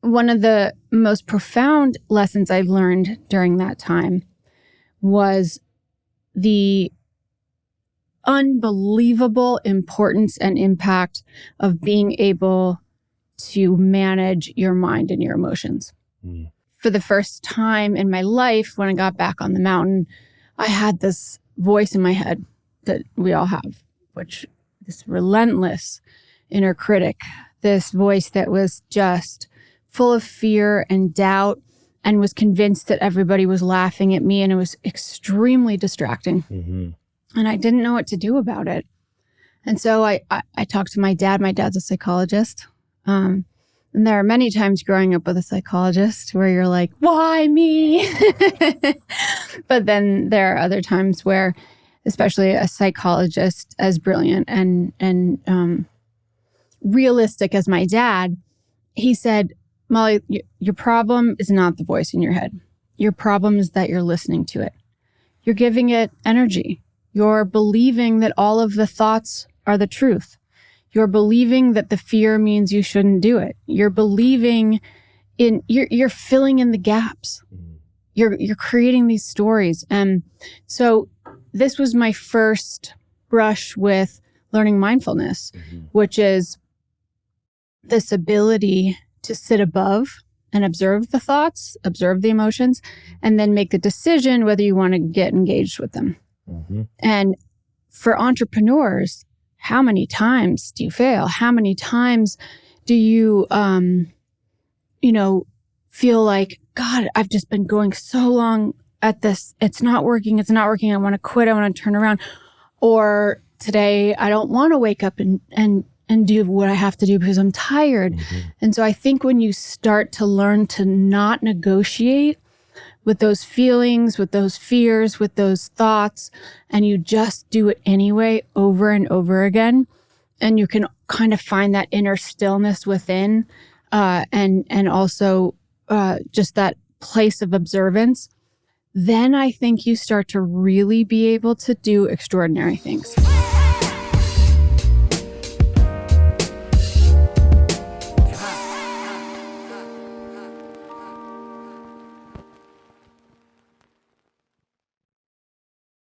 one of the most profound lessons I learned during that time was the unbelievable importance and impact of being able to manage your mind and your emotions. For the first time in my life, when I got back on the mountain, I had this voice in my head that we all have, which this relentless inner critic, this voice that was just full of fear and doubt and was convinced that everybody was laughing at me, and it was extremely distracting. And I didn't know what to do about it. And so I talked to my dad. My dad's a psychologist. And there are many times growing up with a psychologist where you're like, why me? But then there are other times where, especially a psychologist as brilliant and realistic as my dad, he said, Molly, your problem is not the voice in your head. Your problem is that you're listening to it. You're giving it energy. You're believing that all of the thoughts are the truth. You're believing that the fear means you shouldn't do it. You're believing in, you're filling in the gaps. You're creating these stories. And so this was my first brush with learning mindfulness, which is this ability to sit above and observe the thoughts, observe the emotions, and then make a decision whether you want to get engaged with them. And for entrepreneurs, how many times do you fail? How many times do you, feel like, God, I've just been going so long at this. It's not working. I want to quit. I want to turn around. Or today, I don't want to wake up and do what I have to do because I'm tired. And so I think when you start to learn to not negotiate with those feelings, with those fears, with those thoughts, and you just do it anyway over and over again, and you can kind of find that inner stillness within, and also just that place of observance, then I think you start to really be able to do extraordinary things.